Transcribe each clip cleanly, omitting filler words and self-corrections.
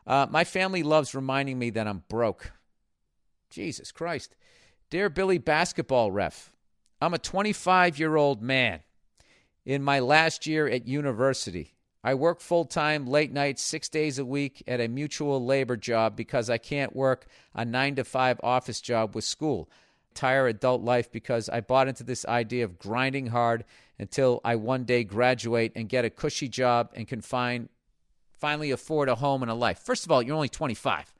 My family loves reminding me that I'm broke. Jesus Christ. Dear Billy Basketball Ref, I'm a 25-year-old man in my last year at university. I work full-time, late nights, 6 days a week at a mutual labor job because I can't work a 9-to-5 office job with school. Entire adult life because I bought into this idea of grinding hard until I one day graduate and get a cushy job and can finally afford a home and a life. First of all, you're only 25.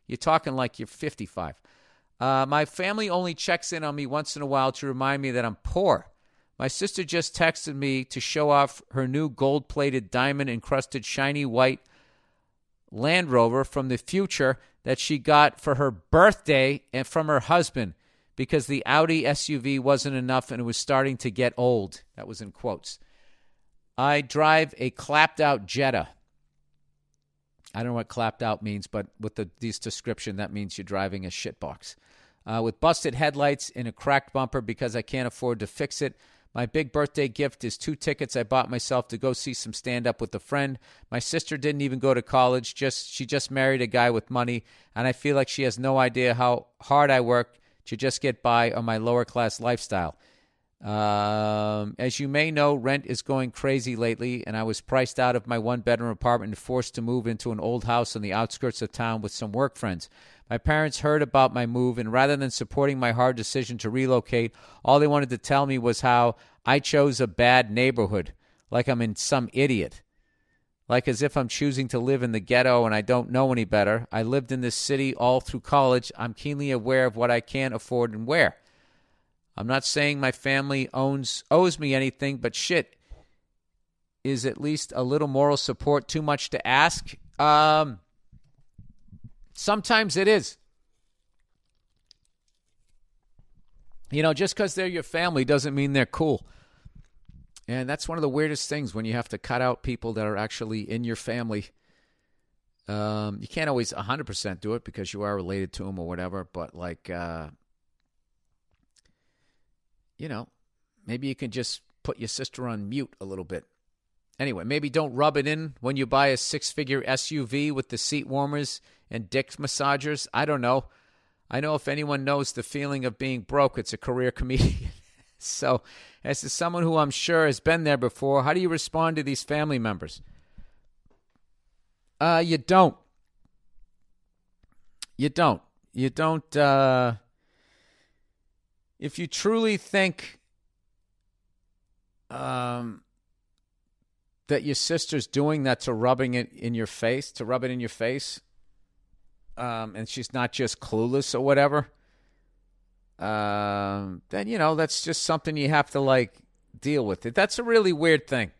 You're talking like you're 55. My family only checks in on me once in a while to remind me that I'm poor. My sister just texted me to show off her new gold-plated, diamond-encrusted, shiny white Land Rover from the future that she got for her birthday and from her husband because the Audi SUV wasn't enough and it was starting to get old. That was in quotes. I drive a clapped-out Jetta. I don't know what clapped out means, but with this description, that means you're driving a shitbox. With busted headlights and a cracked bumper because I can't afford to fix it. My big birthday gift is 2 tickets I bought myself to go see some stand-up with a friend. My sister didn't even go to college. She just married a guy with money, and I feel like she has no idea how hard I work to just get by on my lower-class lifestyle. As you may know, rent is going crazy lately, and I was priced out of my one-bedroom apartment and forced to move into an old house on the outskirts of town with some work friends. My parents heard about my move, and rather than supporting my hard decision to relocate, all they wanted to tell me was how I chose a bad neighborhood, like I'm in some idiot. Like as if I'm choosing to live in the ghetto and I don't know any better. I lived in this city all through college. I'm keenly aware of what I can afford and where. I'm not saying my family owes me anything, but shit, is at least a little moral support too much to ask? Sometimes it is. You know, just because they're your family doesn't mean they're cool. And that's one of the weirdest things when you have to cut out people that are actually in your family. You can't always 100% do it because you are related to them or whatever, but like, you know, maybe you can just put your sister on mute a little bit. Anyway, maybe don't rub it in when you buy a 6-figure SUV with the seat warmers and dick massagers. I don't know. I know if anyone knows the feeling of being broke, it's a career comedian. So, as to someone who I'm sure has been there before, how do you respond to these family members? You don't. You don't. You don't. If you truly think that your sister's doing that to rub it in your face, and she's not just clueless or whatever, then, you know, that's just something you have to, like, deal with. That's a really weird thing.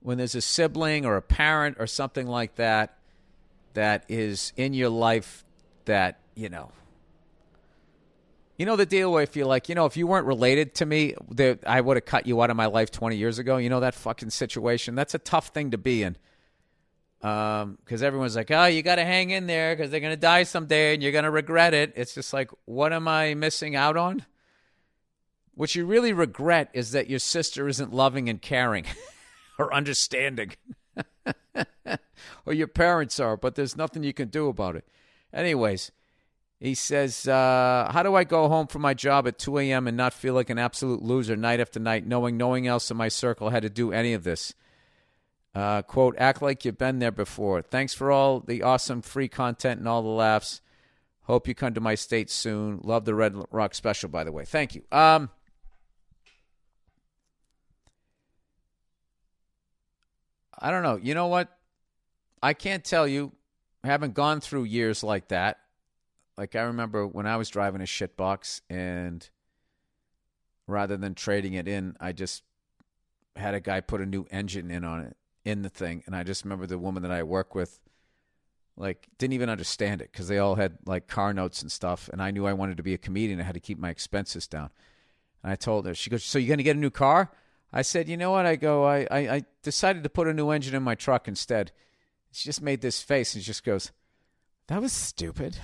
When there's a sibling or a parent or something like that that is in your life that, you know the deal where if you're like, if you weren't related to me, I would have cut you out of my life 20 years ago. You know, that fucking situation. That's a tough thing to be in. Because everyone's like, oh, you got to hang in there because they're going to die someday and you're going to regret it. It's just like, what am I missing out on? What you really regret is that your sister isn't loving and caring or understanding. Or your parents are, but there's nothing you can do about it. Anyways, he says, how do I go home from my job at 2 a.m. and not feel like an absolute loser night after night, knowing no one else in my circle had to do any of this? Quote, act like you've been there before. Thanks for all the awesome free content and all the laughs. Hope you come to my state soon. Love the Red Rock special, by the way. Thank you. I don't know. You know what? I can't tell you. I haven't gone through years like that. Like, I remember when I was driving a shitbox, and rather than trading it in, I just had a guy put a new engine in the thing. And I just remember the woman that I work with, like, didn't even understand it because they all had, like, car notes and stuff. And I knew I wanted to be a comedian. I had to keep my expenses down. And I told her, she goes, so you're going to get a new car? I said, you know what? I decided to put a new engine in my truck instead. She just made this face and she just goes, that was stupid.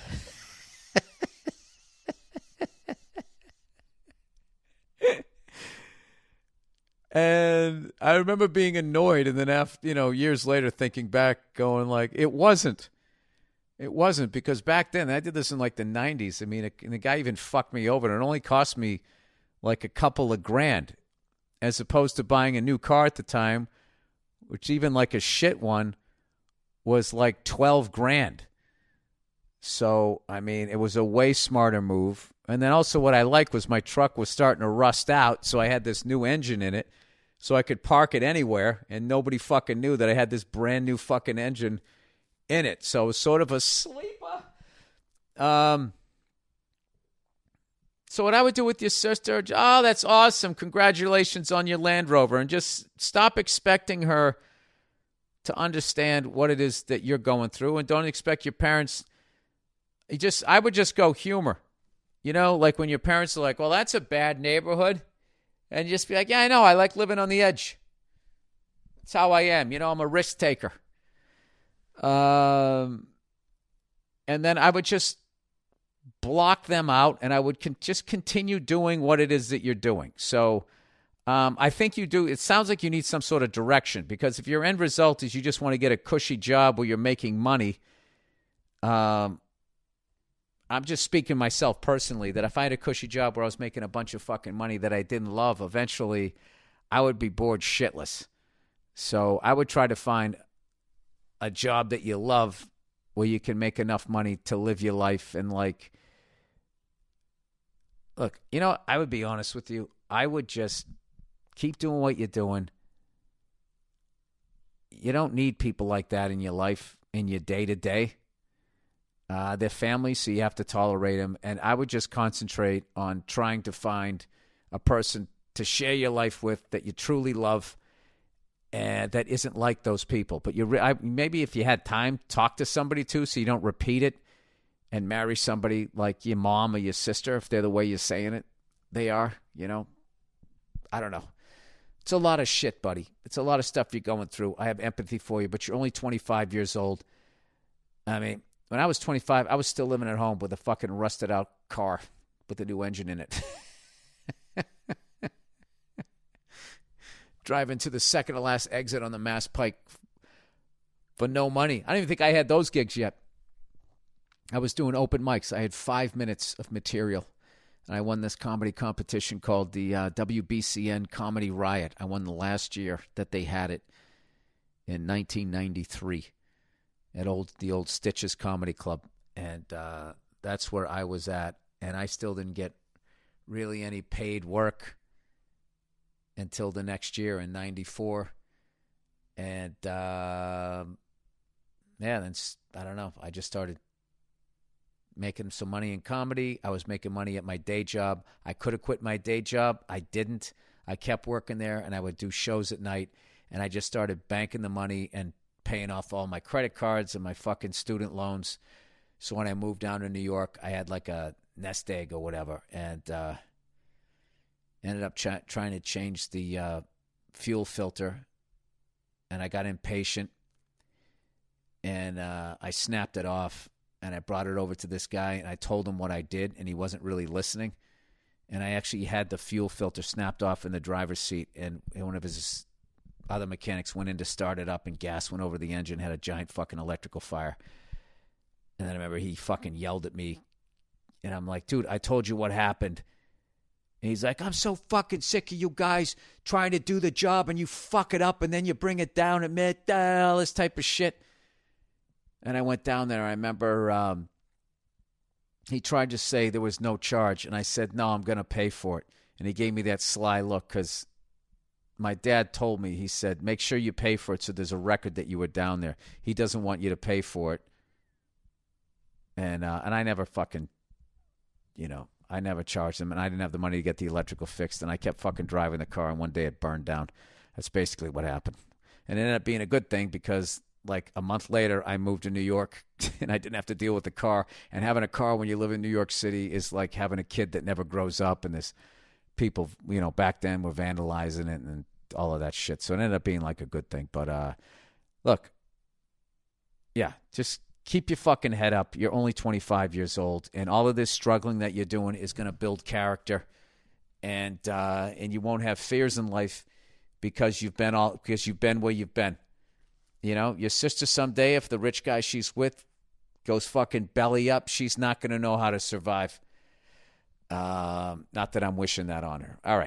And I remember being annoyed, and then after, years later, thinking back, going like, it wasn't. It wasn't, because back then, I did this in like the 90s. I mean, and the guy even fucked me over. And it only cost me like a couple of grand, as opposed to buying a new car at the time, which even like a shit one was like 12 grand. So, I mean, it was a way smarter move. And then also what I liked was my truck was starting to rust out, so I had this new engine in it, so I could park it anywhere, and nobody fucking knew that I had this brand new fucking engine in it. So it was sort of a sleeper. So what I would do with your sister, oh, that's awesome. Congratulations on your Land Rover. And just stop expecting her to understand what it is that you're going through. And don't expect your parents. I would just go humor. You know, like when your parents are like, well, that's a bad neighborhood. And just be like, yeah, I know. I like living on the edge. That's how I am. You know, I'm a risk taker. And then I would just block them out, and I would just continue doing what it is that you're doing. So I think you do. It sounds like you need some sort of direction, because if your end result is you just want to get a cushy job where you're making money, I'm just speaking myself personally, that if I had a cushy job where I was making a bunch of fucking money that I didn't love, eventually I would be bored shitless. So I would try to find a job that you love where you can make enough money to live your life. And like, look, you know, I would be honest with you. I would just keep doing what you're doing. You don't need people like that in your life, in your day-to-day. They're family, so you have to tolerate them. And I would just concentrate on trying to find a person to share your life with that you truly love, and that isn't like those people. But maybe if you had time, talk to somebody too, so you don't repeat it, and marry somebody like your mom or your sister, if they're the way you're saying it they are, you know. I don't know. It's a lot of shit, buddy. It's a lot of stuff you're going through. I have empathy for you, but you're only 25 years old. I mean, when I was 25, I was still living at home with a fucking rusted out car with a new engine in it. Driving to the second to last exit on the Mass Pike for no money. I don't even think I had those gigs yet. I was doing open mics. I had 5 minutes of material. And I won this comedy competition called the WBCN Comedy Riot. I won the last year that they had it in 1993 at the old Stitches Comedy Club. And that's where I was at. And I still didn't get really any paid work until the next year in 94. And, then, I don't know, I just started making some money in comedy. I was making money at my day job. I could have quit my day job. I didn't. I kept working there, and I would do shows at night, and I just started banking the money and paying off all my credit cards and my fucking student loans. So when I moved down to New York, I had like a nest egg or whatever, and ended up trying to change the fuel filter, and I got impatient, and I snapped it off, and I brought it over to this guy, and I told him what I did, and he wasn't really listening, and I actually had the fuel filter snapped off in the driver's seat, and one of his other mechanics went in to start it up, and gas went over the engine, had a giant fucking electrical fire. And then I remember he fucking yelled at me, and I'm like, dude, I told you what happened. And he's like, I'm so fucking sick of you guys trying to do the job, and you fuck it up, and then you bring it down, admit all this type of shit. And I went down there. I remember he tried to say there was no charge, and I said, no, I'm going to pay for it. And he gave me that sly look, because my dad told me, he said, make sure you pay for it so there's a record that you were down there. He doesn't want you to pay for it. And I never fucking, I never charged him, and I didn't have the money to get the electrical fixed, and I kept fucking driving the car, and one day it burned down. That's basically what happened. And it ended up being a good thing, because like a month later, I moved to New York, and I didn't have to deal with the car. And having a car when you live in New York City is like having a kid that never grows up, and there's people, back then were vandalizing it and all of that shit. So it ended up being like a good thing. But look, yeah, just keep your fucking head up. You're only 25 years old, and all of this struggling that you're doing is going to build character, and you won't have fears in life because you've been where you've been. Your sister someday, if the rich guy she's with goes fucking belly up, she's not going to know how to survive. Not that I'm wishing that on her. All right.